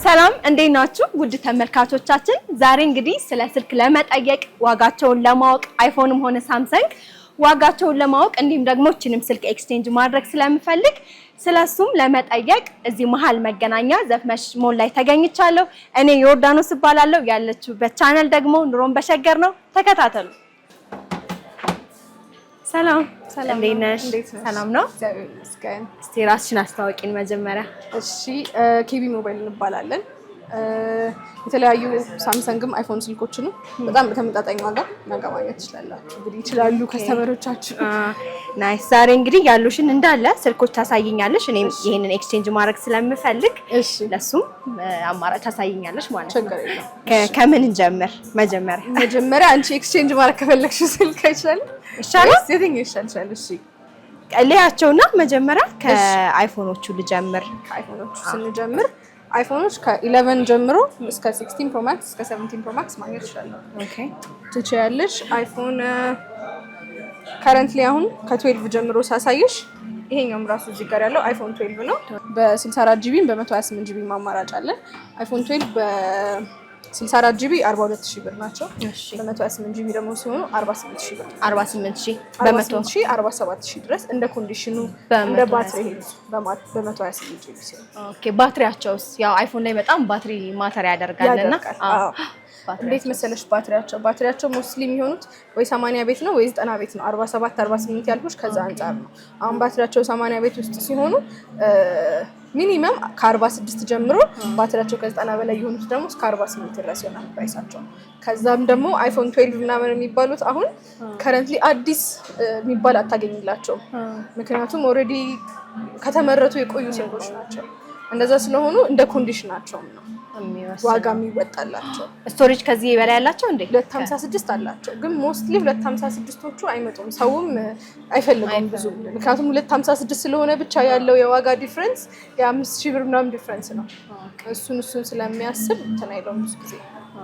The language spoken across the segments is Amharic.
ሰላም እንዴት ናችሁ ውድ ተመልካቾቻችን? ዛሬ እንግዲህ ስለ ስልክ ለመጠየቅ ዋጋቸውን ለማወቅ አይፎንም ሆነ ሳምሰንግ ዋጋቸውን ለማወቅ እንዲሁም ደግሞ እቺንም ስልክ ኤክስቼንጅ ማድረግ ስለምፈልግ ስለሱም ለመጠየቅ እዚህ መሃል መገናኛ ዘፍመሽ ሞል ላይ ተገኝቻለሁ። እኔ ዮርዳኖስ እባላለሁ። ያለችሁበት ቻናል ደግሞ ኑሮን በሸገር ነው። ተከታተሉ። ሰላም እንዴት ነሽ? ሰላም ነው? እግዚአብሔር ይመስገን። እስቲ ራስሽን አስተዋውቂን መጀመሪያ። እሺ ኬቢ ሞባይል እንባላለን። የተለያዩ ሳምሰንግም አይፎን ስልኮችንም በጣም በተመጣጣኝ ዋጋ ማግኘት ትችላላችሁ። እንግዲህ ይችላሉ ከስተመሮቻችን። ናይስ። ዛሬ እንግዲህ ያሉሽን እንዳለ ስልኮች ታሳይኛለሽ። እኔም ይሄንን ኤክስቼንጅ ማድረግ ስለምፈልግ ለሱም አማራጭ ታሳይኛለሽ ማለት ነው። ችግር የለም። ከምን እንጀምር? መጀመሪያ አንቺ ኤክስቼንጅ ማድረግ ከፈለግሽ ስልክ ይችላል የትኛው ይሻልሻል? እሺ ቀለያቸውና መጀመሪያ ከአይፎኖቹ ልጀምር። ከአይፎኖቹ ስንጀምር አይፎኖች ከ11 ጀምሮ እስከ 16 ፕሮ ማክስ እስከ 17 ፕሮ ማክስ ማግኘት ይችላል። ኦኬ ትችያለሽ። አይፎን ከረንትሊ አሁን ከ12 ጀምሮ ሳሳይሽ ይሄኛውም ራሱ እዚህ ጋር ያለው አይፎን 12 ነው። በ64 ጂቢ በ128 ጂቢ ማማራጭ አለ። አይፎን 12 በ64 ጂቢ 42000 ብር ናቸው። በ128 ጂቢ ደግሞ ሲሆኑ 48000 ብር። 48000 በ100,000 47000 ድረስ እንደ ኮንዲሽኑ እንደ ባትሪ ሄድ በ128 ጂቢ ሲሆን። ኦኬ ባትሪያቸውስ? ያው አይፎን ላይ በጣም ባትሪ ማተር ያደርጋልና እንዴት መሰለሽ ባትሪያቸው ሞስትሊ የሚሆኑት ወይ 80 ቤት ነው ወይ 90 ቤት ነው። 47 48 ያልኩሽ ከዛ አንፃር ነው። አሁን ባትሪያቸው 80 ቤት ውስጥ ሲሆኑ ሚኒመም ከ46 ጀምሮ ባትሪያቸው ከ90 በላይ የሆኑት ደግሞ እስከ 48 ድረስ ይሆናል ፕራይሳቸው። ከዛም ደግሞ አይፎን 12 ምናምን የሚባሉት አሁን ከረንትሊ አዲስ የሚባል አታገኝላቸው። ምክንያቱም ኦልሬዲ ከተመረቱ የቆዩ ስልኮች ናቸው። እንደዛ ስለሆኑ እንደ ኮንዲሽናቸው ነው ዋጋ የሚወጣላቸው። ስቶሬጅ ከዚህ በላይ ያላቸው እንዴ 256 አላቸው። ግን ሞስትሊ 256ቶቹ አይመጡም፣ ሰውም አይፈልጉም ብዙ። ምክንያቱም 256 ስለሆነ ብቻ ያለው የዋጋ ዲፍረንስ የ5000 ብር ምናምን ዲፍረንስ ነው። እሱን ስለሚያስብ እንትን አይለውም ብዙ ጊዜ።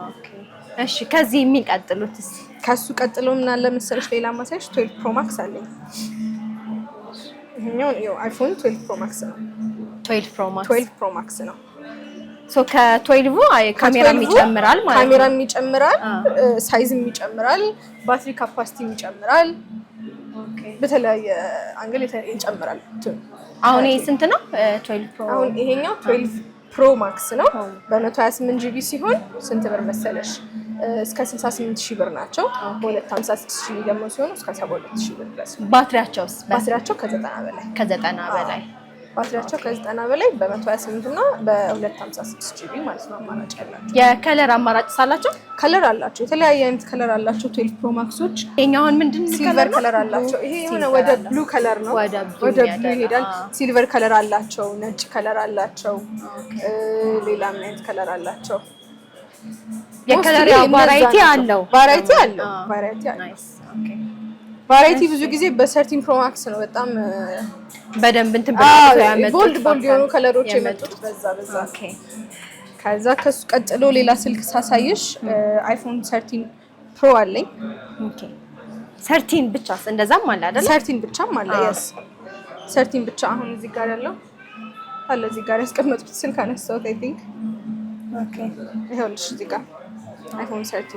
ኦኬ እሺ። ከዚህ የሚቀጥሉትስ? ከሱ ቀጥሎ ምን አለ መሰለሽ ሌላ ማሳይሽ 12 ፕሮ ማክስ አለኝ። ይሄኛው አይፎን 12 ፕሮ ማክስ ነው። 12 ፕሮ ማክስ ነው። ሶ ከ12 ካሜራም ይጨምራል ማለት ነው። ካሜራም ይጨምራል፣ ሳይዝም ይጨምራል፣ ባትሪ ካፓሲቲም ይጨምራል። ኦኬ በተለያየ አንግል ይጨምራል። አሁን ይሄ ስንት ነው? 12 ፕሮ። አሁን ይሄኛው 12 ፕሮ ማክስ ነው። በ128 ጂቢ ሲሆን ስንት ብር መሰለሽ? እስከ 68000 ብር ናቸው። በ256 ጂቢ ደግሞ ሲሆኑ እስከ 72000 ብር ድረስ። ባትሪያቸውስ? ባትሪያቸው ከ90 በላይ ባትሪያቸው ከ90 በላይ በ128 እና በ256 ጂቢ ማለት ነው አማራጭ ያላቸው። የከለር አማራጭ ሳላቸው ከለር አላቸው። የተለያየ አይነት ከለር አላቸው 12 ፕሮ ማክሶች። የኛውን ምንድን ሲልቨር ከለር አላቸው። ይሄ የሆነ ወደ ብሉ ከለር ነው፣ ወደ ብሉ ይሄዳል። ሲልቨር ከለር አላቸው፣ ነጭ ከለር አላቸው፣ ሌላም አይነት ከለር አላቸው። የከለር ቫራይቲ አለው። ናይስ። ኦኬ ቫራይቲ ብዙ ጊዜ በ13 ፕሮ ማክስ ነው በጣም በደንብ እንትን ብለው ያመጡት ቦልድ የሆኑ ከለሮች የመጡት በዛ። ኦኬ ከዛ ከሱ ቀጥሎ ሌላ ስልክ ሳሳይሽ አይፎን 13 ፕሮ አለኝ። ኦኬ 13 ብቻስ? እንደዛም አለ አይደል? 13 ብቻም አለ። yes 13 ብቻ። አሁን እዚህ ጋር ያለው አለ፣ እዚህ ጋር ያስቀመጡት ስልክ አነሳሁት አይ ቲንክ። ኦኬ ይኸውልሽ እዚህ ጋር አይፎን 13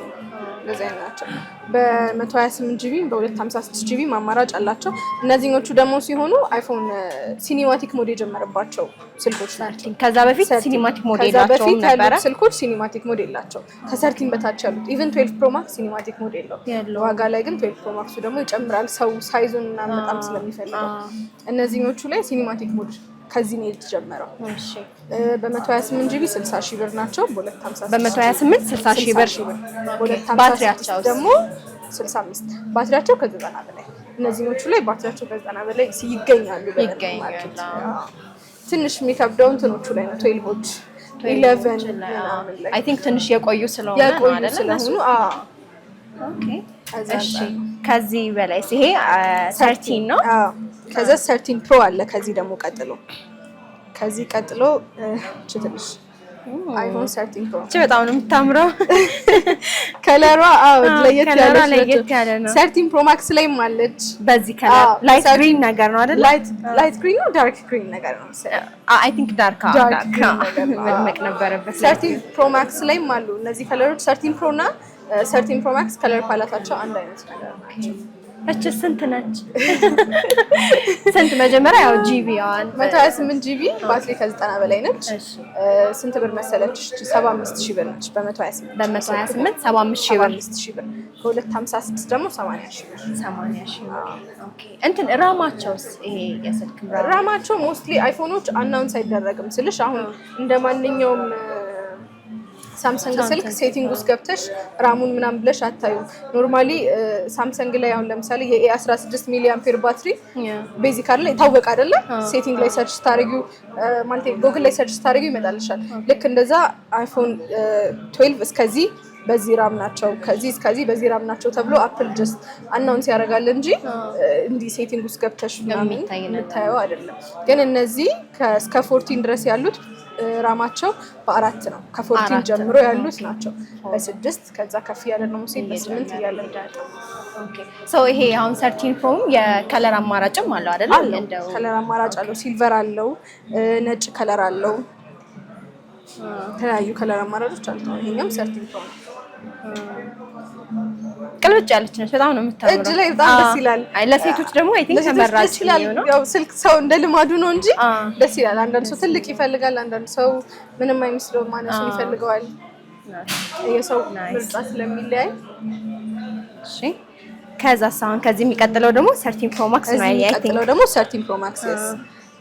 ለዛይ ናቸው። በ128 ጂቢ በ256 ጂቢ ማማራጭ አላቸው። እነዚህኞቹ ደግሞ ሲሆኑ አይፎን ሲኒማቲክ ሞድ የጀመረባቸው ስልኮች ናቸው። ከዛ በፊት ሲኒማቲክ ሞድ የላቸውም ነበር። ያሉት ስልኮች ሲኒማቲክ ሞድ የላቸው። ከ13 በታች ያሉት ኢቭን 12 ፕሮ ማክስ ሲኒማቲክ ሞድ የለው። ዋጋ ላይ ግን 12 ፕሮ ማክሱ ደግሞ ይጨምራል፣ ሰው ሳይዙን እና በጣም ስለሚፈልገው። እነዚህኞቹ ላይ ሲኒማቲክ ሞድ ከዚህ ነው የተጀመረው። እሺ በ128 ጂቢ 60000 ብር ናቸው። በ128 60000 ብር። ባትሪያቸው ደግሞ 65 ባትሪያቸው ከ90 በላይ። እነዚህኞቹ ላይ ባትሪያቸው ከ90 በላይ ይገኛሉ። ትንሽ የሚከብደው እንትኖቹ ላይ ነው 12ዎች 11 ምናምን ላይ አይ ቲንክ ትንሽ የቆዩ ስለሆኑ አይደል? ኦኬ እሺ። ከዚህ በላይ ይሄ 13 ነው። ከዛ 13 ፕሮ አለ። ከዚህ ቀጥሎ ትንሽ አይፎን 13 ፕሮ እቺ በጣም ነው የምታምረው። ከለሯ ለየት ያለ ነው። 13 ፕሮ ማክስ ላይም አለች በዚህ ከለር ላይት ግሪን ነገር ነው አይደል? ላይት ግሪን ነው ዳርክ ግሪን ነገር ነው አይ ቲንክ ዳርክ መድመቅ ነበረበት። 13 ፕሮ ማክስ ላይም አሉ እነዚህ ከለሮች 13 ፕሮ እና 13 ፕሮ ማክስ ከለር ፓላታቸው አንድ አይነት ነገር ነው። እቺ ስንት ነች? ስንት መጀመሪያ ያው ጂቢዋን 128 ጂቢ ባትሪ ከ90 በላይ ነች። ስንት ብር መሰለች? 75000 ብር ነች። በ128 75000 ብር ከ256 ደግሞ 80000 ብር 80000 ብር። ኦኬ እንትን ራማቸውስ ይሄ የስልክ ራማቸው ሞስትሊ አይፎኖች አናውንስ አይደረግም ስልሽ አሁን እንደማንኛውም ሳምሰንግ ስልክ ሴቲንግ ውስጥ ገብተሽ ራሙን ምናምን ብለሽ አታዩ። ኖርማሊ ሳምሰንግ ላይ አሁን ለምሳሌ የ16 ሚሊ አምፔር ባትሪ ቤዚክ አይደል የታወቀ አይደለ? ሴቲንግ ላይ ሰርች ታረጊው ማለት ጎግል ላይ ሰርች ታረጊው ይመጣልሻል። ልክ እንደዛ አይፎን 12 እስከዚህ በዚህ ራም ናቸው ከዚህ እስከዚህ በዚህ ራም ናቸው ተብሎ አፕል ጀስት አናውንስ ያደርጋል እንጂ እንዲህ ሴቲንግ ውስጥ ገብተሽ ምናምን የምታየው አይደለም። ግን እነዚህ እስከ 14 ድረስ ያሉት ራማቸው በ4 ነው። ከ14 ጀምሮ ያሉት ናቸው በ6 ከዛ ከፍ ያለ ነው ሙሴት በ8 እያለ እንዳለ። ኦኬ ሶ ይሄ አሁን 13 ፕሮም የከለር አማራጭም አለው አይደል? እንደው ከለር አማራጭ አለው። ሲልቨር አለው፣ ነጭ ከለር አለው፣ የተለያዩ ከለር አማራጮች አሉት። ይሄኛም 13 ፕሮ ነው። ቅልብጭ ያለች ነች። በጣም ነው የምታምረው። እጅ ላይ በጣም ደስ ይላል። አይ ለሴቶች ደግሞ አይ ቲንክ ተመራጭ ነው። ያው ስልክ ሰው እንደ ልማዱ ነው እንጂ ደስ ይላል። አንዳንድ ሰው ትልቅ ይፈልጋል፣ አንዳንድ ሰው ምንም አይመስለውም ማነሱን ይፈልገዋል። የሰው ምርጫ ስለሚለያይ። እሺ ከዛስ አሁን ከዚህ የሚቀጥለው ደግሞ 13 ፕሮ ማክስ ነው። አይ ቲንክ ደግሞ 13 ፕሮ ማክስ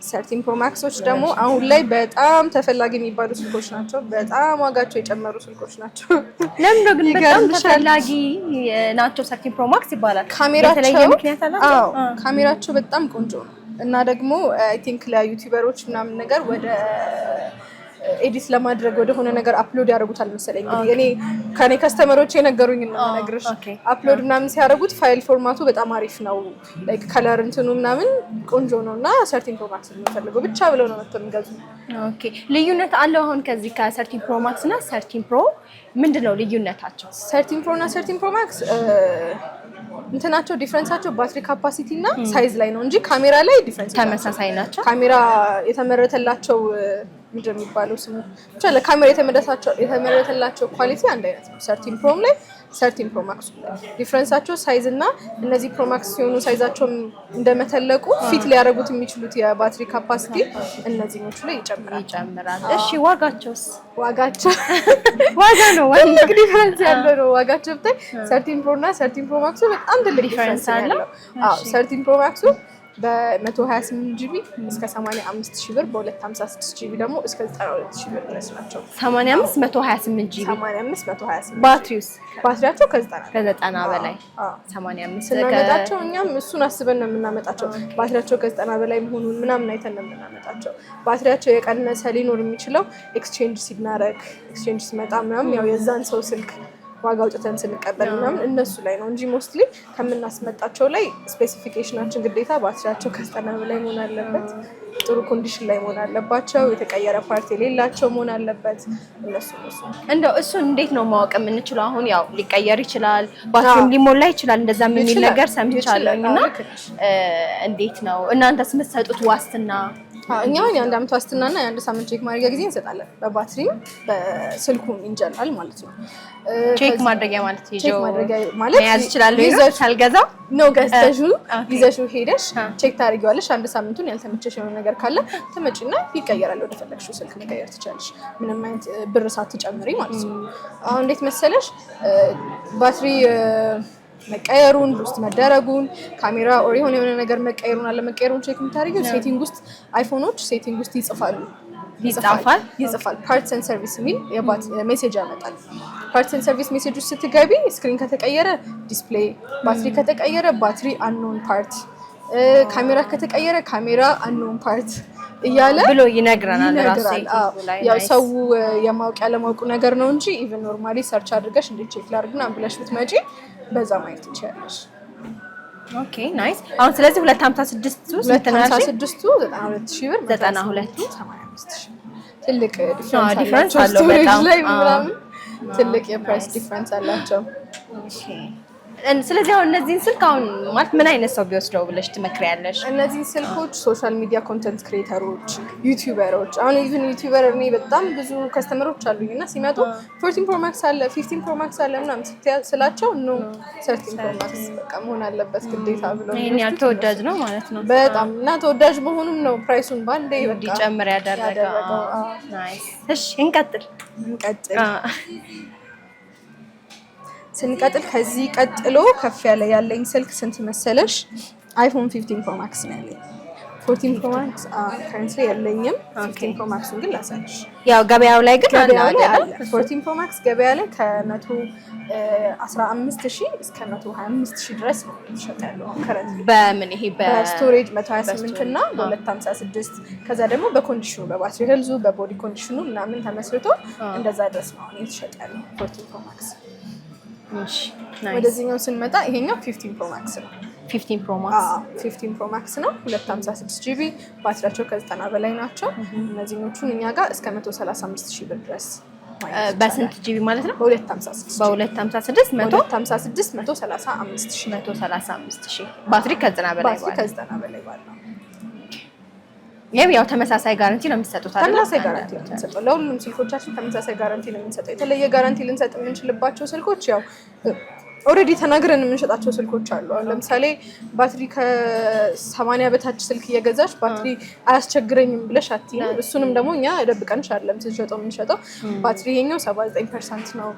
13 ፕሮ ማክሶች ደግሞ አሁን ላይ በጣም ተፈላጊ የሚባሉ ስልኮች ናቸው። በጣም ዋጋቸው የጨመሩ ስልኮች ናቸው። ለምን ነው ግን በጣም ተፈላጊ ናቸው? 13 ፕሮ ማክስ ይባላል። ካሜራቸው ምክንያት አላቸው። ካሜራቸው በጣም ቆንጆ ነው እና ደግሞ አይ ቲንክ ለዩቲዩበሮች ምናምን ነገር ወደ ኤዲት ለማድረግ ወደ ሆነ ነገር አፕሎድ ያደርጉታል መሰለኝ። እንግዲህ እኔ ከኔ ከስተመሮች የነገሩኝ ነው ነገርሽ። አፕሎድ ምናምን ሲያደርጉት ፋይል ፎርማቱ በጣም አሪፍ ነው፣ ላይክ ከለር እንትኑ ምናምን ቆንጆ ነውና 13 ፕሮ ማክስ ነው ፈልገው ብቻ ብለው ነው መጥተው የሚገዙ። ኦኬ ልዩነት አለው አሁን ከዚህ ከ13 ፕሮ ማክስ እና 13 ፕሮ ምንድነው ልዩነታቸው? 13 ፕሮ እና 13 ፕሮ ማክስ እንትናቸው ዲፈረንሳቸው ባትሪ ካፓሲቲ እና ሳይዝ ላይ ነው እንጂ ካሜራ ላይ ዲፈረንስ ተመሳሳይ ናቸው። ካሜራ የተመረተላቸው ምንድን ነው የሚባለው ስሙ ብቻ ለካሜራ የተመረተላቸው ኳሊቲ አንድ አይነት ነው። 13 ፕሮም ላይ 13 ፕሮ ማክስ ዲፈረንሳቸው ሳይዝ እና እነዚህ ፕሮ ማክስ ሲሆኑ ሳይዛቸው እንደመተለቁ ፊት ሊያደርጉት የሚችሉት የባትሪ ካፓሲቲ እነዚህኞቹ ላይ ይጨምራል። እሺ ዋጋቸውስ? ዋጋቸው ዋጋ ነው ትልቅ ዲፈረንስ ያለው ነው። ዋጋቸው ብታይ 13 ፕሮ እና 13 ፕሮ ማክሱ በጣም ትልቅ ዲፈረንስ አለው። አዎ 13 ፕሮ ማክሱ በ128 ጂቢ እስከ 85000 ብር፣ በ256 ጂቢ ደግሞ እስከ 92000 ብር ድረስ ናቸው። 85 128 ጂቢ 85 128 ባትሪውስ? ባትሪያቸው ከ90 በላይ 85 ስናመጣቸው እኛም እሱን አስበን ነው የምናመጣቸው። ባትሪያቸው ከ90 በላይ መሆኑን ምናምን አይተን ነው የምናመጣቸው። ባትሪያቸው የቀነሰ ሊኖር የሚችለው ኤክስቼንጅ ሲመጣ ምናምን ያው የዛን ሰው ስልክ ዋጋ አውጥተን ስንቀበል ምናምን እነሱ ላይ ነው እንጂ ሞስትሊ ከምናስመጣቸው ላይ ስፔሲፊኬሽናችን ግዴታ ባትሪያቸው ከ90 በላይ መሆን አለበት፣ ጥሩ ኮንዲሽን ላይ መሆን አለባቸው፣ የተቀየረ ፓርት የሌላቸው መሆን አለበት። እነሱ እንደው እሱን እንዴት ነው ማወቅ የምንችለው? አሁን ያው ሊቀየር ይችላል፣ ባትሪም ሊሞላ ይችላል፣ እንደዛ የሚል ነገር ሰምቻለሁና እንዴት ነው እናንተስ የምትሰጡት ዋስትና? እኛ የአንድ አመት ዋስትና እና የአንድ ሳምንት ቼክ ማድረጊያ ጊዜ እንሰጣለን። በባትሪም በስልኩም ኢንጀነራል ማለት ነው። ቼክ ማድረጊያ ማለት ቼክ ማድረጊያ ማለት መያዝ ይችላል። ይዘሽ አልገዛው ነው ገዝተሽው ይዘሽው ሄደሽ ቼክ ታደርጊዋለሽ። አንድ ሳምንቱን ያልተመቸሽ የሆነ ነገር ካለ ትመጪና ይቀየራል። ወደ ፈለግሽው ስልክ መቀየር ትችላለሽ፣ ምንም አይነት ብር ሳትጨምሪ ማለት ነው። አሁን እንዴት መሰለሽ ባትሪ መቀየሩን ውስጥ መደረጉን ካሜራ ኦር የሆነ ነገር መቀየሩን አለመቀየሩን ቼክ የምታደርጊው ሴቲንግ ውስጥ አይፎኖች ሴቲንግ ውስጥ ይጽፋል ፓርትስ ኤንድ ሰርቪስ የሚል ሜሴጅ ያመጣል። ፓርትስ ኤንድ ሰርቪስ ሜሴጅ ውስጥ ስትገቢ ስክሪን ከተቀየረ ዲስፕሌይ፣ ባትሪ ከተቀየረ ባትሪ አንኖን ፓርት፣ ካሜራ ከተቀየረ ካሜራ አንኖን ፓርት እያለ ብሎ ይነግረናል። ያው ሰው የማወቅ ያለማወቁ ነገር ነው እንጂ ኢቭን ኖርማሊ ሰርች አድርገሽ እንዴት ቼክ ላድርግና ብለሽ ብትመጪ በዛ ማየት ትችላለሽ። ኦኬ ናይስ። አሁን ስለዚህ 256 256 92000 ብር 92 85000 ትልቅ ዲፈረንስ አለው በጣም ላይ ምናምን ትልቅ የፕራይስ ዲፈረንስ አላቸው። ስለዚህ አሁን እነዚህን ስልክ አሁን ማለት ምን አይነት ሰው ቢወስደው ብለሽ ትመክሪያለሽ? እነዚህ ስልኮች ሶሻል ሚዲያ ኮንተንት ክሬተሮች፣ ዩቲዩበሮች አሁን ኢቭን ዩቲዩበር እኔ በጣም ብዙ ከስተመሮች አሉኝ እና ሲመጡ 14 ፕሮ ማክስ አለ 15 ፕሮ ማክስ አለ ምናምን ስላቸው ኖ 13 ፕሮ ማክስ በቃ መሆን አለበት ግዴታ ብለው ይሄን ያህል ተወዳጅ ነው ማለት ነው። በጣም እና ተወዳጅ መሆኑም ነው ፕራይሱን ባንዴ እንዲጨምር ያደረገው። ናይስ። እሺ እንቀጥል። ስንቀጥል ከዚህ ቀጥሎ ከፍ ያለኝ ስልክ ስንት መሰለሽ? አይፎን 15 ፕሮ ማክስ ነው ያለኝ። 14 ፕሮ ማክስ ከረንትሊ የለኝም። 15 ፕሮ ማክሱን ግን ላሳይሽ። ያው ገበያው ላይ ግን አለ። 14 ፕሮ ማክስ ገበያ ላይ ከ115,000 እስከ 125,000 ድረስ ነው የሚሸጠው ከረንትሊ። በምን ይሄ በስቶሬጅ 128 እና በ256 ከዛ ደግሞ በኮንዲሽኑ በባትሪ ሄልዙ በቦዲ ኮንዲሽኑ ምናምን ተመስርቶ እንደዛ ድረስ ነው የተሸጠ ያለው 14 ፕሮ ማክስ። እሺ ወደዚህኛው ስንመጣ ይሄኛው 15 ፕሮ ማክስ ነው። 15 ፕሮ ማክስ 15 ፕሮ ማክስ ነው። 256 ጂቢ ባትሪያቸው ከ90 በላይ ናቸው። እነዚህኞቹን እኛ ጋር እስከ 135,000 ብር ድረስ በስንት ጂቢ ማለት ነው? በ256 135,000 ባትሪ ከ90 በላይ ባለው ያው ተመሳሳይ ጋራንቲ ነው የሚሰጡት አይደል? ተመሳሳይ ጋራንቲ ነው የሚሰጠው። ለሁሉም ስልኮቻችን ተመሳሳይ ጋራንቲ ነው የምንሰጠው። የተለየ ጋራንቲ ልንሰጥ የምንችልባቸው ስልኮች ያው ኦልሬዲ ተናግረን የምንሸጣቸው ስልኮች አሉ። አሁን ለምሳሌ ባትሪ ከ80 በታች ስልክ እየገዛች ባትሪ አያስቸግረኝም ብለሽ አትይም። እሱንም ደግሞ እኛ ደብቀንሽ አይደለም ስንሸጠው የምንሸጠው። ባትሪ ይሄኛው 79% ነው።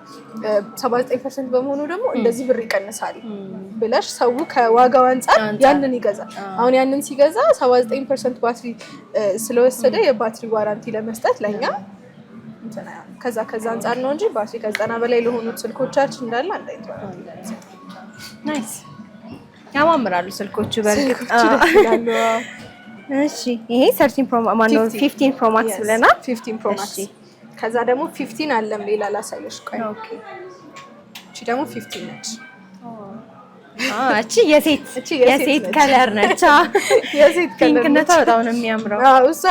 79% በመሆኑ ደግሞ እንደዚህ ብር ይቀንሳል ብለሽ ሰው ከዋጋው አንፃር ያንን ይገዛል። አሁን ያንን ሲገዛ 79% ባትሪ ስለወሰደ የባትሪ ዋራንቲ ለመስጠት ለኛ ከዛ አንፃር ነው እንጂ ባትሪ ከ90 በላይ ለሆኑት ስልኮቻችን እንዳለ አንድ አይነት ዋራንቲ ነው። ናይስ ያማምራሉ ስልኮቹ በርግጥ ይላሉ። እሺ ይሄ 13 ፕሮ ማክስ ነው 15 ፕሮ ማክስ ብለናል። 15 ፕሮ ማክስ ከዛ ደግሞ 15 አለም ሌላ ላሳየሽ። ቆይ ኦኬ እቺ ደግሞ 15 ነች። እቺ የሴት ከለር ነች። የሴት ፒንክነቷ በጣም ነው የሚያምረው። እሷ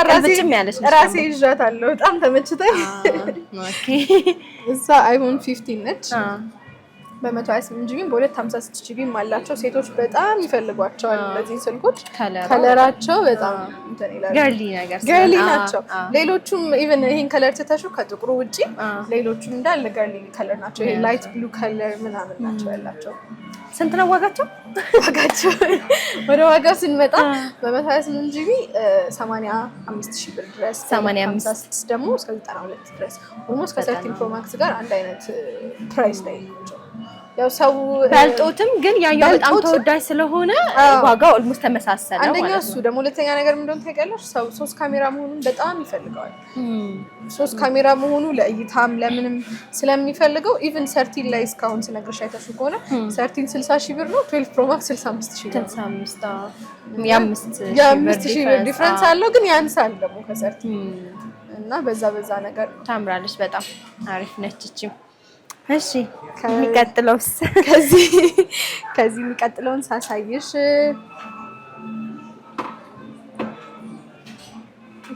ራሴ ይዣታለሁ በጣም ተመችታኝ። ኦኬ እሷ አይፎን 15 ነች። በ128 ጂቢ በ256 ጂቢ አላቸው። ሴቶች በጣም ይፈልጓቸዋል እነዚህ ስልኮች። ከለራቸው በጣም እንትን ይላል ገርሊ ናቸው። ሌሎቹም ኢቭን ይሄን ከለር ትተሽው ከጥቁሩ ውጪ ሌሎቹም እንዳለ ገርሊ ከለር ናቸው። ይሄ ላይት ብሉ ከለር ምናምን ናቸው ያላቸው። ስንት ነው ዋጋቸው? ወደ ዋጋው ስንመጣ በ128 ጂቢ 85,000 ብር ድረስ 85 ደግሞ እስከ 92 ድረስ ኦልሞስት ከ13 ፕሮ ማክስ ጋር አንድ አይነት ፕራይስ ላይ ናቸው። ያው ሰው በልጦትም ግን ያኛው በጣም ተወዳጅ ስለሆነ ዋጋው ኦልሞስት ተመሳሳይ ነው። አንደኛ እሱ ደግሞ ሁለተኛ ነገር ምን እንደሆነ ታውቂያለሽ? ሰው 3 ካሜራ መሆኑን በጣም ይፈልገዋል። 3 ካሜራ መሆኑ ለእይታም ለምንም ስለሚፈልገው ኢቭን 13 ላይ እስካሁን ስነግርሽ አይተሽው ከሆነ 13 60,000 ብር ነው። 12 ፕሮ ማክስ 65,000 ብር 65,000 ብር ዲፈረንስ አለው። ግን ያንሳል ደግሞ ከ13 እና በዛ ነገር ታምራለች። በጣም አሪፍ ነች እቺ። እሺ የሚቀጥለውስ? ከዚህ የሚቀጥለውን ሳሳይሽ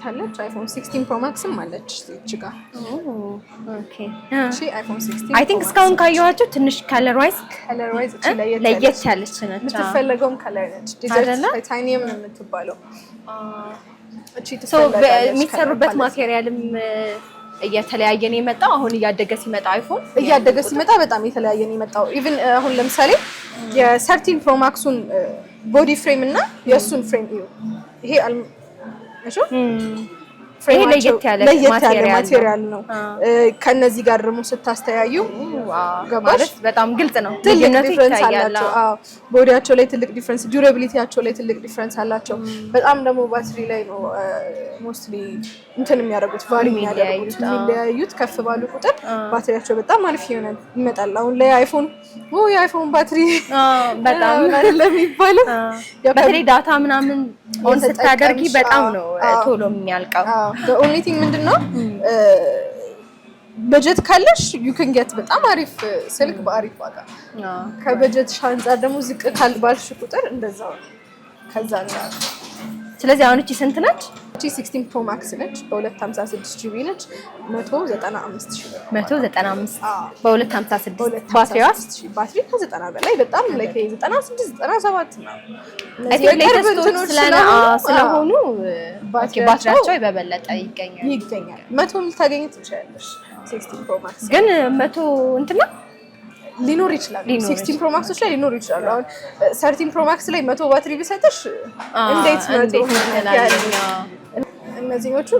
ታለች አይፎን 16 ፕሮ ማክስም አለች እዚህ ጋር። ኦኬ እሺ አይፎን 16 አይ ቲንክ እስካሁን ካየኋቸው ትንሽ ከለር ዋይዝ እቺ ለየት ያለች ነች። የምትፈልገውም ከለር ነች። ዲዛይን ታይታኒየም ነው የምትባለው። እቺ የሚሰሩበት ማቴሪያልም እየተለያየ ነው የመጣው። አሁን እያደገ ሲመጣ በጣም የተለያየ ነው የመጣው። ኢቭን አሁን ለምሳሌ የ13 ፕሮ ማክሱን ቦዲ ፍሬም እና የሱን ፍሬም እዩ። ይሄ ይሄ ለየት ያለ ማቴሪያል ነው። ከነዚህ ጋር ደግሞ ስታስተያዩ ማለት በጣም ግልጽ ነው። ትልቅ ዲፈረንስ አላቸው። ቦዲያቸው ላይ ትልቅ ዲፈረንስ፣ ዱራቢሊቲያቸው ላይ ትልቅ ዲፈረንስ አላቸው። በጣም ደግሞ ባትሪ ላይ ነው ሞስትሊ እንትን የሚያደርጉት ቫሪ የሚለያዩት። ከፍ ባሉ ቁጥር ባትሪያቸው በጣም አሪፍ ይመጣል። አሁን ላይ የአይፎን ባትሪ በጣም አይደለም የሚባለው። በተለይ ዳታ ምናምን ኦን ስታደርጊ በጣም ነው ቶሎ የሚያልቀው። ኦንሊ ቲንግ ምንድነው በጀት ካለሽ you can get በጣም አሪፍ ስልክ በአሪፍ ዋጋ። ከበጀት አንፃር ደግሞ ዝቅ ካልባልሽ ቁጥር እንደዛው ከዛ ነው። ስለዚህ አሁን እቺ ስንት ነች? እቺ 16 ፕሮ ማክስ ነች። በ256 ጂቢ ነች። 195 ሺህ ብር 195 በ256 ባትሪዋስ ባትሪ ከ90 በላይ በጣም ላይ 96 97 ነው። ስለሆኑ ባትሪያቸው በበለጠ ይገኛል። 100 ልታገኝ ትችላለሽ። 16 ፕሮ ማክስ ግን 100 እንትና ሊኖር ይችላል። 16 ፕሮ ማክሶች ላይ ሊኖር ይችላል። አሁን 13 ፕሮ ማክስ ላይ 100 ባትሪ ቢሰጥሽ እንዴት ነው እነዚህኞቹ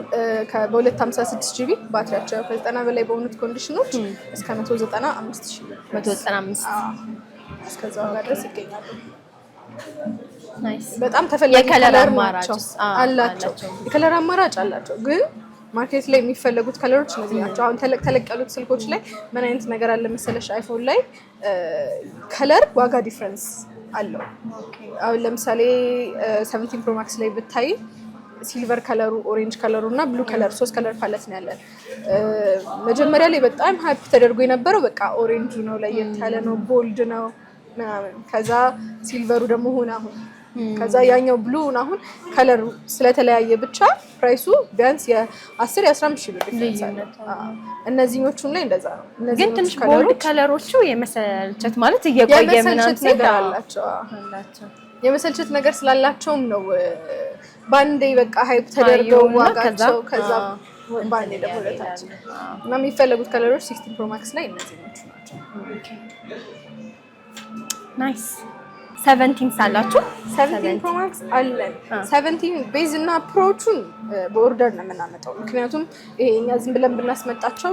በ256 ጂቢ ባትሪያቸው ከ90 በላይ በሆኑት ኮንዲሽኖች እስከ 195 ሺህ 195 እስከዛ ጋር ድረስ ይገኛሉ። ናይስ። በጣም ተፈላጊ ከለር አላቸው። የከለር አማራጭ አላቸው ግን ማርኬት ላይ የሚፈለጉት ከለሮች እነዚህ ናቸው። አሁን ተለቅ ያሉት ስልኮች ላይ ምን አይነት ነገር አለ መሰለሽ? አይፎን ላይ ከለር ዋጋ ዲፍረንስ አለው። አሁን ለምሳሌ 17 ፕሮ ማክስ ላይ ብታይ ሲልቨር ከለሩ፣ ኦሬንጅ ከለሩ እና ብሉ ከለር 3 ከለር ፓለት ነው ያለን። መጀመሪያ ላይ በጣም ሃይፕ ተደርጎ የነበረው በቃ ኦሬንጁ ነው፣ ለየት ያለ ነው፣ ቦልድ ነው ምናምን። ከዛ ሲልቨሩ ደግሞ ሆነ አሁን ከዛ ያኛው ብሉን አሁን ከለሩ ስለተለያየ ብቻ ፕራይሱ ቢያንስ የ10 የ15 ሺህ ብር ይፈሳል። እነዚህኞቹም ላይ እንደዛ ነው። ግን ትንሽ ቦልድ ከለሮቹ የመሰልቸት ማለት እየቆየ ምናምን ነገር አላቸው። የመሰልቸት ነገር ስላላቸውም ነው ባንዴ በቃ ሃይፕ ተደርገው ዋጋቸው ከዛ ባንዴ ደግሞ ለታች እና የሚፈለጉት ከለሮች 16 ፕሮ ማክስ ላይ እነዚህኞቹ ናቸው። ናይስ። 17 ሳላችሁ 17 ፕሮ ማክስ አለን። 17 ቤዝ እና ፕሮቹን በኦርደር ነው የምናመጣው። ምክንያቱም ይሄ እኛ ዝም ብለን ብናስመጣቸው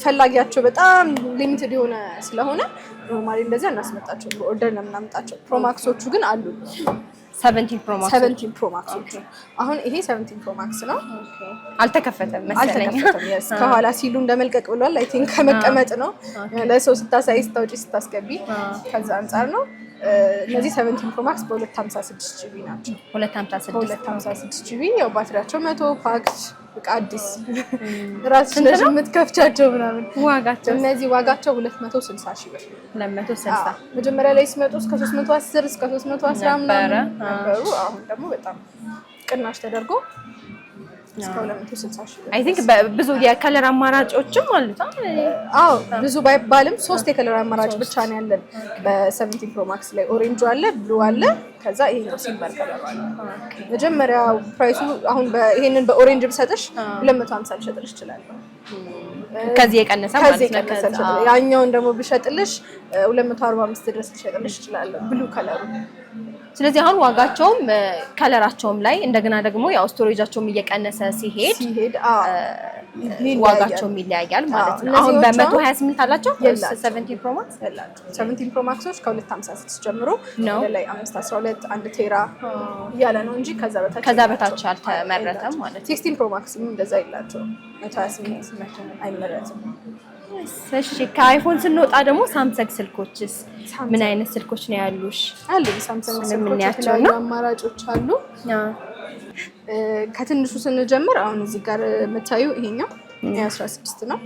ፈላጊያቸው በጣም ሊሚትድ የሆነ ስለሆነ ኖርማሊ እንደዚህ እናስመጣቸው፣ በኦርደር ነው የምናመጣቸው። ፕሮ ማክሶቹ ግን አሉ። 17 ፕሮ ማክሶቹ አሁን ይሄ 17 ፕሮ ማክስ ነው። አልተከፈተም መሰለኝ። ከኋላ ሲሉ እንደመልቀቅ ብሏል። አይ ቲንክ ከመቀመጥ ነው ለሰው ስታሳይ ስታውጪ ስታስገቢ ከዛ አንፃር ነው። እነዚህ 17 ፕሮ ማክስ በ256 ጂቢ ናቸው። 256 ጂቢ ያው ባትሪያቸው 100 ፓክት በቃ አዲስ ራስሽ ነሽ የምትከፍቻቸው ምናምን። ዋጋቸው እነዚህ ዋጋቸው 260 ሺህ ብር 260 መጀመሪያ ላይ ሲመጡ እስከ 310 እስከ 310 ምናምን ነበሩ። አሁን ደግሞ በጣም ቅናሽ ተደርጎ እስከ 260 ሺህ ብር። አይ ቲንክ ብዙ የከለር አማራጮችም አሉት። አዎ ብዙ ባይባልም 3 የከለር አማራጭ ብቻ ነው ያለን በ17 ፕሮ ማክስ ላይ። ኦሬንጅ አለ፣ ብሉ አለ፣ ከዛ ይሄ ነው ሲልቨር ከለር አለ። መጀመሪያ ፕራይሱ አሁን ይሄንን በኦሬንጅ ብሰጥሽ 250 ልሸጥልሽ እችላለሁ። ከዚህ የቀነሰ ማለት ነው። ያኛውን ደግሞ ብሸጥልሽ 245 ድረስ ልሸጥልሽ እችላለሁ ብሉ ከለሩ። ስለዚህ አሁን ዋጋቸውም ከለራቸውም ላይ እንደገና ደግሞ ያው ስቶሬጃቸውም እየቀነሰ ሲሄድ ዋጋቸውም ይለያያል ማለት ነው። አሁን በ128 አላቸው 17 ፕሮ ማክስ ያላቸው 17 ፕሮ ማክሶች ከ256 ጀምሮ ላይ 512 1 ቴራ እያለ ነው እንጂ ከዛ በታች አልተመረተም ማለት ነው። 16 ፕሮ ማክስ እንደዛ ይላቸው 128 አይመረትም። እሺ ከአይፎን ስንወጣ ደግሞ ሳምሰንግ ስልኮችስ ምን አይነት ስልኮች ነው ያሉሽ? አሉ ሳምሰንግ ስልኮች የተለያዩ አማራጮች አሉ። ከትንሹ ስንጀምር አሁን እዚህ ጋር የምታዩ ይሄኛው A16 ነው።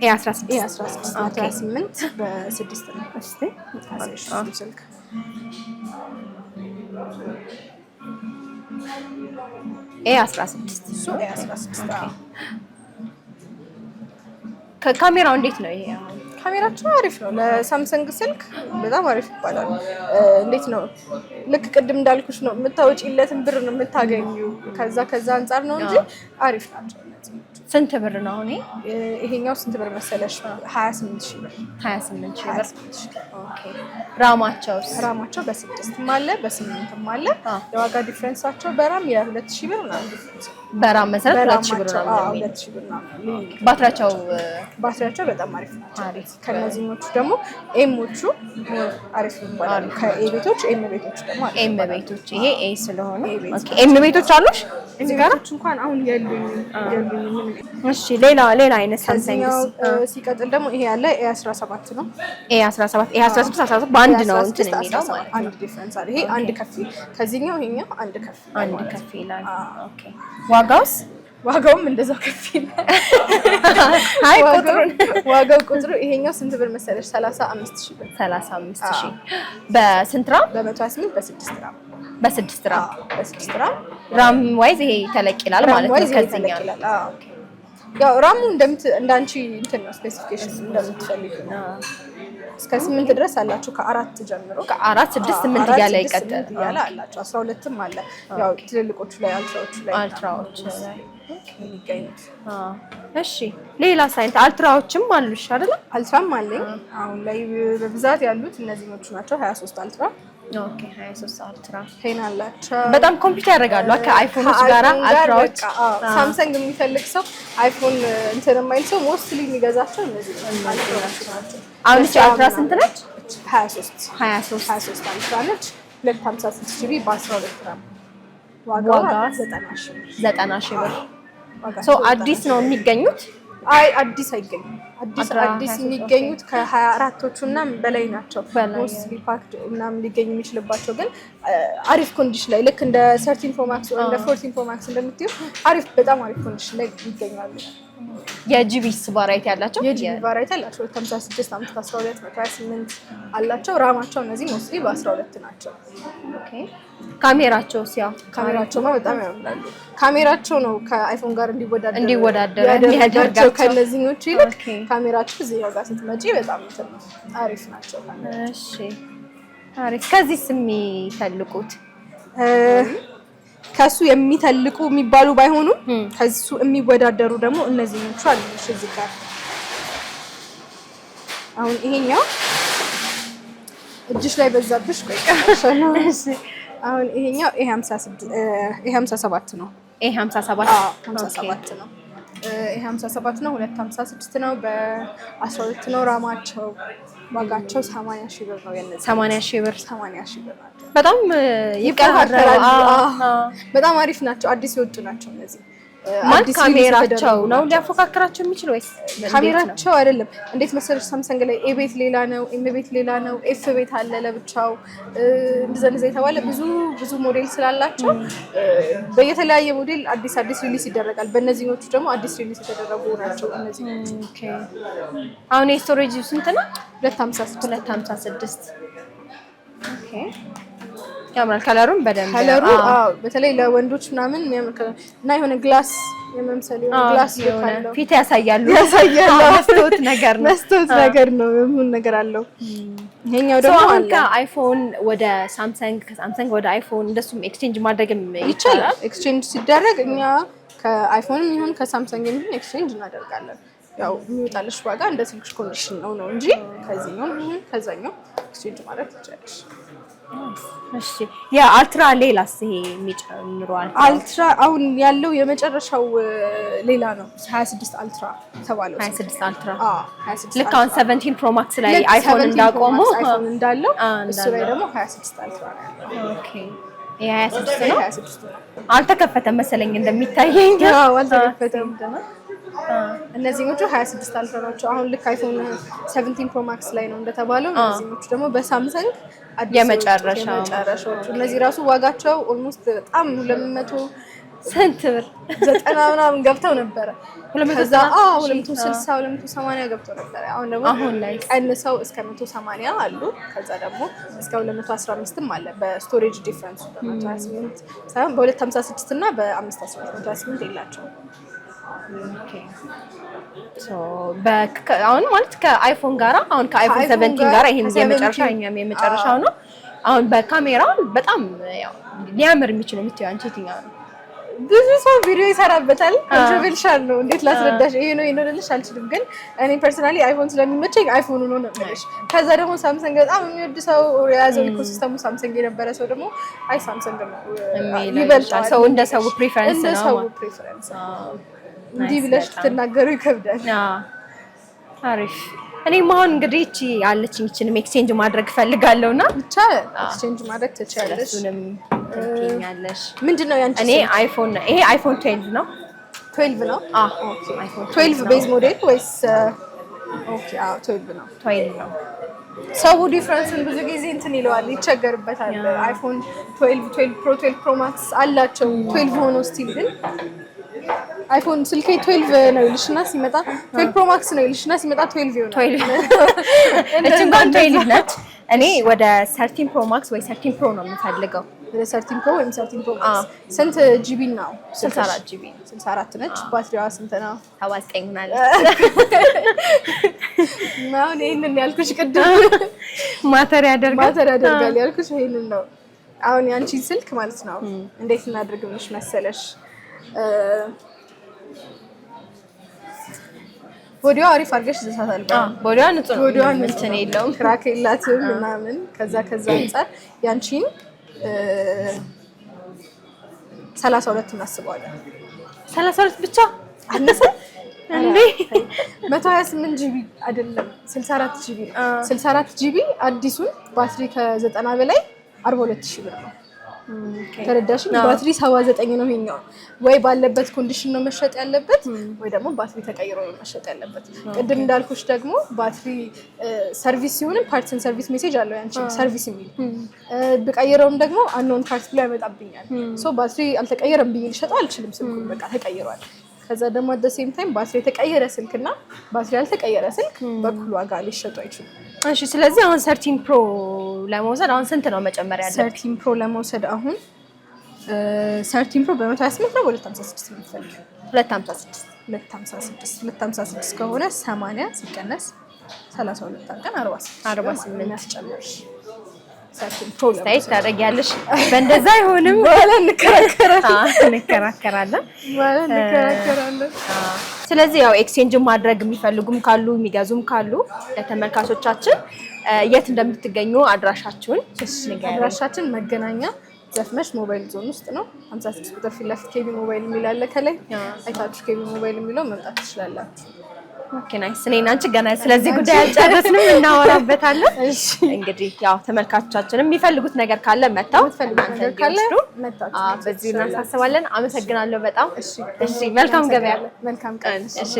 A16 A16 በ6 ነው። እስቲ ስልክ A16 እሱ A16 ካሜራው እንዴት ነው? ይሄ ካሜራቸው አሪፍ ነው። ለሳምሰንግ ስልክ በጣም አሪፍ ይባላል። እንዴት ነው ልክ ቅድም እንዳልኩሽ ነው የምታወጪለትን ብር ነው የምታገኙ። ከዛ አንፃር ነው እንጂ አሪፍ ናቸው። ስንት ብር ነው አሁን ይሄኛው? ስንት ብር መሰለሽ? 28 ሺህ ብር። 28 ሺህ ብር። ኦኬ። ራማቸው በ6ም አለ በ8ም አለ። የዋጋ ዲፍረንሳቸው በራም የ2000 ብር ነው ዲፍረንስ። በራም መሰረት 2000 ብር ነው የሚለው። 2000 ብር ነው። ባትሪያቸው በጣም አሪፍ ናቸው። ከነዚህኞቹ ደግሞ ኤሞቹ አሪፍ ይባላሉ። ከኤ ቤቶች ኤም ቤቶች ደግሞ አሪፍ ኤም ቤቶች። ይሄ ኤ ስለሆነ ኦኬ። ኤም ቤቶች አሉሽ እዚህ ጋር እንኳን አሁን የሉኝ። እሺ ሌላ አይነት ሳምሰንግ ሲቀጥል ደግሞ ይሄ ያለ A17 ነው። A17 A16 በአንድ ነው እንትን የሚለው ማለት ነው። አንድ ዲፈረንስ አለ። ይሄ አንድ ከፍ ከዚህኛው ይሄኛው አንድ ከፍ ይላል። ኦኬ። ዋጋውም እንደዛው ከፍ ይላል። አይ ዋጋው ቁጥሩ ይሄኛው ስንት ብር መሰለሽ? 35000 ብር። 35000 በስንት ራም? በ128 በ6 ራም። በ6 ራም ራም ዋይዝ ይሄ ተለቅ ይላል ማለት ነው ከዚህኛው። ያው ራሙ እንዳንቺ እንትን ነው ስፔሲፊኬሽን እንደምትፈልጊ ነው። እስከ 8 ድረስ አላችሁ ከ4 ጀምሮ ከ4 6 8 እያለ ይቀጥላል አላችሁ 12ም አለ። ያው ትልልቆቹ ላይ አልትራዎች የሚገኙት። እሺ ሌላ ሳይንት አልትራዎችም አሉሽ አይደል? አልትራም አለኝ። አሁን ላይ በብዛት ያሉት እነዚህኞቹ ናቸው። 23 አልትራ። ኦኬ 23 አልትራ ቴን አላቸው። በጣም ኮምፒውተር ያደርጋሉ ከአይፎኖች ጋራ አልትራዎች። ሳምሰንግ የሚፈልግ ሰው አይፎን እንትን የማይል ሰው ሞስትሊ የሚገዛቸው እነዚህ አልትራዎች ናቸው። አሁን እቺ አልትራ ስንት ነች? 23 አልትራ ነች። 256 ጂቢ በ12 ግራም ዋጋዋ 90 ሺህ ብር። ሶ አዲስ ነው የሚገኙት? አይ አዲስ አይገኙም። አዲስ የሚገኙት ከ24ቶቹ እና በላይ ናቸው። ሞስትሊ ፓክድ ምናምን ሊገኝ የሚችልባቸው ግን አሪፍ ኮንዲሽን ላይ ልክ እንደ 13 ፕሮ ማክስ ወይ እንደ 14 ፕሮ ማክስ እንደምትዩ በጣም አሪፍ ኮንዲሽን ላይ ይገኛሉ። የጂቢስ ቫራይቲ ያላቸው? የጂቢ ቫራይቲ ያላቸው 56፣ 512፣ 128 አላቸው። ራማቸው እነዚህ ሞስትሊ በ12 ናቸው። ኦኬ ካሜራቸውስ? ያው ካሜራቸውማ በጣም ያምራሉ። ካሜራቸው ነው ከአይፎን ጋር እንዲወዳደር የሚያደርጋቸው ከነዚህኞቹ ይልቅ ካሜራቸው እዚህኛው ጋር ስትመጪ በጣም አሪፍ ናቸው። እሺ አሪፍ። ከዚህስ የሚተልቁት ከሱ የሚተልቁ የሚባሉ ባይሆኑም ከሱ የሚወዳደሩ ደግሞ እነዚህኞቹ አሉ። እዚህ ጋር አሁን ይሄኛው እጅሽ ላይ በዛብሽ ቆይ ቀርሻለሁ። አሁን ይሄኛው A57 ነው። A57 ነው። A57 ነው። 256 ነው። በ12 ነው ራማቸው። ዋጋቸው 80 ሺህ ብር ነው። የነዚህ 80 ሺህ ብር ናቸው። በጣም ይቀራረባሉ። በጣም አሪፍ ናቸው። አዲስ የወጡ ናቸው እነዚህ። ማለት ካሜራቸው ነው ሊያፎካክራቸው የሚችል ወይስ ካሜራቸው አይደለም? እንዴት መሰለሽ ሳምሰንግ ላይ ኤ ቤት ሌላ ነው፣ ኤም ቤት ሌላ ነው፣ ኤፍ ቤት አለ ለብቻው እንደዛ የተባለ ብዙ ሞዴል ስላላቸው በየተለያየ ሞዴል አዲስ ሪሊስ ይደረጋል። በእነዚህኞቹ ደግሞ አዲስ ሪሊስ የተደረጉ ናቸው እነዚህ። ኦኬ አሁን የስቶሬጅ ስንት ነው? 256 ኦኬ ያምራል። ከለሩም በደንብ በተለይ ለወንዶች ምናምን የሚያምር ከለር እና የሆነ ግላስ የመምሰል ግላስ ያለው ፊት ያሳያሉ። መስታወት ነገር ነው ምን ነገር አለው። ይሄኛው ደግሞ አለ ከአይፎን ወደ ሳምሰንግ፣ ከሳምሰንግ ወደ አይፎን እንደሱም ኤክስቼንጅ ማድረግም ይቻላል። ኤክስቼንጅ ሲደረግ እኛ ከአይፎንም ይሁን ከሳምሰንግ ይሁን ኤክስቼንጅ እናደርጋለን። ያው የሚወጣልሽ ዋጋ እንደ ስልክሽ ኮንዲሽን ነው እንጂ ከዚህኛው ይሁን ከዛኛው ኤክስቼንጅ ማድረግ ትችላለሽ። እሺ የአልትራ ሌላስ? ይሄ የሚጨምረው አልትራ አሁን ያለው የመጨረሻው ሌላ ነው። 26 አልትራ ተባለው። 26 አልትራ 26 ልክ አሁን 17 ፕሮ ማክስ ላይ አይፎን እንዳቆመው አይፎን እንዳለው እሱ ላይ ደግሞ 26 አልትራ ነው ያለው። ኦኬ ይሄ 26 ነው። አልተከፈተም መሰለኝ እንደሚታየኝ። አዎ አልተከፈተም። እነዚህኞቹ 26 አልትራ ናቸው። አሁን ልክ አይፎን 17 ፕሮ ማክስ ላይ ነው እንደተባለው። እነዚህኞቹ ደግሞ በሳምሰንግ የመጨረሻዎቹ እነዚህ ራሱ ዋጋቸው ኦልሞስት በጣም 200 ስንት ብር 90 ምናምን ገብተው ነበረ። 260 280 ገብተው ነበረ። አሁን ላይ ቀንሰው እስከ 180 አሉ። ከዛ ደግሞ እስከ 215ም አለ። በስቶሬጅ ዲፈረንስ በ128 ሳይሆን በ256 እና በ512 የላቸውም። አሁን ማለት ከአይፎን ጋራ አሁን ከአይፎን 17 ጋራ ይሄም የመጨረሻው ነው። አሁን በካሜራ በጣም ያው ሊያምር የሚችል የምትይው አንቺ የትኛው ነው? ብዙ ሰው ቪዲዮ ይሰራበታል። ኮንትሮቨርሻል ነው። እንዴት ላስረዳሽ? ይሄ ነው ልልሽ አልችልም። ግን እኔ ፐርሰናሊ አይፎን ስለሚመቸኝ አይፎን ነው የምልሽ። ከዛ ደግሞ ሳምሰንግ በጣም የሚወድ ሰው የያዘው ኢኮሲስተሙ ሳምሰንግ የነበረ ሰው ደግሞ አይ ሳምሰንግ ነው ይበልጣል። ሰው እንደ ሰው ፕሪፈረንስ ነው። እንዲህ ብለሽ ትናገሩ ይከብዳል። አሪፍ። እኔም አሁን እንግዲህ እቺ ያለችኝ እቺንም ኤክስቼንጅ ማድረግ ፈልጋለሁና ብቻ ኤክስቼንጅ ማድረግ ትችላለሽ። እሱንም ትልኪኛለሽ። ምንድነው ያንቺ? እኔ አይፎን ይሄ አይፎን 12 ነው። 12 ነው? ኦኬ አይፎን 12 ቤዝ ሞዴል ወይስ? ኦኬ 12 ነው። 12 ነው። ሰው ዲፈረንስን ብዙ ጊዜ እንትን ይለዋል፣ ይቸገርበታል። አይፎን 12 ፕሮ 12 ፕሮ ማክስ አላቸው 12 ሆኖ ስቲል ግን አይፎን ስልኬ 12 ነው ይልሽና ሲመጣ 12 ፕሮ ማክስ ነው ይልሽና ሲመጣ 12 ይሆናል። 12 እንኳን 12 ነች። እኔ ወደ 13 ፕሮ ማክስ ወይ 13 ፕሮ ነው የምፈልገው። ወደ 13 ፕሮ ወይም 13 ፕሮ ማክስ ስንት ጂቢ ነው? 64 ጂቢ 64 ነች። ባትሪዋ ስንት ነው? 79 ሆናለች። አሁን ይሄንን ያልኩሽ ቅድም ማተር ያደርጋል ያልኩሽ ይሄንን ነው። አሁን ያንቺን ስልክ ማለት ነው እንዴት እናድርግልሽ መሰለሽ? ቦዲዋ አሪፍ አድርገሽ ዘሳታል። ቦዲዋ ንጹህ ነው። ቦዲዋ እንትን የለውም ክራክ የላትም ምናምን። ከዛ አንፃር ያንቺን 32 እናስበዋለን። 32 ብቻ አነሰ እንዴ? 128 ጂቢ አይደለም 64 ጂቢ ነው። 64 ጂቢ አዲሱን ባትሪ ከ90 በላይ 42000 ብር ነው። ተረዳሽ? ባትሪ 79 ነው ይሄኛው። ወይ ባለበት ኮንዲሽን ነው መሸጥ ያለበት ወይ ደግሞ ባትሪ ተቀይሮ ነው መሸጥ ያለበት። ቅድም እንዳልኩሽ ደግሞ ባትሪ ሰርቪስ ሲሆንም ፓርትስ ኤንድ ሰርቪስ ሜሴጅ አለው ያንቺ ሰርቪስ የሚል ብቀይረውም ደግሞ አንኖን ፓርት ብሎ ያመጣብኛል። ሶ ባትሪ አልተቀየረም ብዬ ልሸጠው አልችልም። ስልኩን በቃ ተቀይሯል። ከዛ ደግሞ አት ዘ ሴም ታይም ባትሪ የተቀየረ ስልክና ባትሪ ያልተቀየረ ስልክ በኩል ዋጋ ሊሸጡ አይችሉም። እሺ ስለዚህ አሁን 13 ፕሮ ለመውሰድ አሁን ስንት ነው መጨመር ያለብን? 13 ፕሮ ለመውሰድ አሁን 13 ፕሮ በ128 ነው በ256 ነው የምትፈልጊው? 256 ከሆነ 80 ሲቀነስ 32 አድርገን 48 ያስጨምርሽ 13 ፕሮ ስታይል ታደርጊያለሽ። በእንደዛ አይሆንም። በኋላ እንከራከራለን። ስለዚህ ያው ኤክስቼንጅ ማድረግ የሚፈልጉም ካሉ የሚገዙም ካሉ ለተመልካቾቻችን የት እንደምትገኙ አድራሻችሁን ንገሩን። አድራሻችን መገናኛ ዘፍመሽ ሞባይል ዞን ውስጥ ነው። 56 ቁጥር ፊት ለፊት ኬቢ ሞባይል የሚል አለ። ከላይ አይታችሁ ኬቢ ሞባይል የሚለው መምጣት ትችላላችሁ። ኦኬ ናይስ። እኔና አንቺ ገና ስለዚህ ጉዳይ አልጨረስንም፣ እናወራበታለን። እሺ እንግዲህ ያው ተመልካቾቻችንም የሚፈልጉት ነገር ካለ መጣው በዚህ እናሳስባለን። አመሰግናለሁ በጣም። እሺ መልካም ገበያ፣ መልካም ቀን። እሺ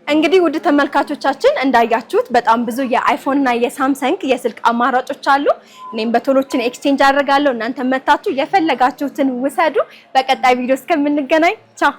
እንግዲህ ውድ ተመልካቾቻችን እንዳያችሁት በጣም ብዙ የአይፎን እና የሳምሰንግ የስልክ አማራጮች አሉ። እኔም በቶሎችን ኤክስቼንጅ አደርጋለሁ። እናንተ መታችሁ የፈለጋችሁትን ውሰዱ። በቀጣይ ቪዲዮ እስከምንገናኝ ቻው።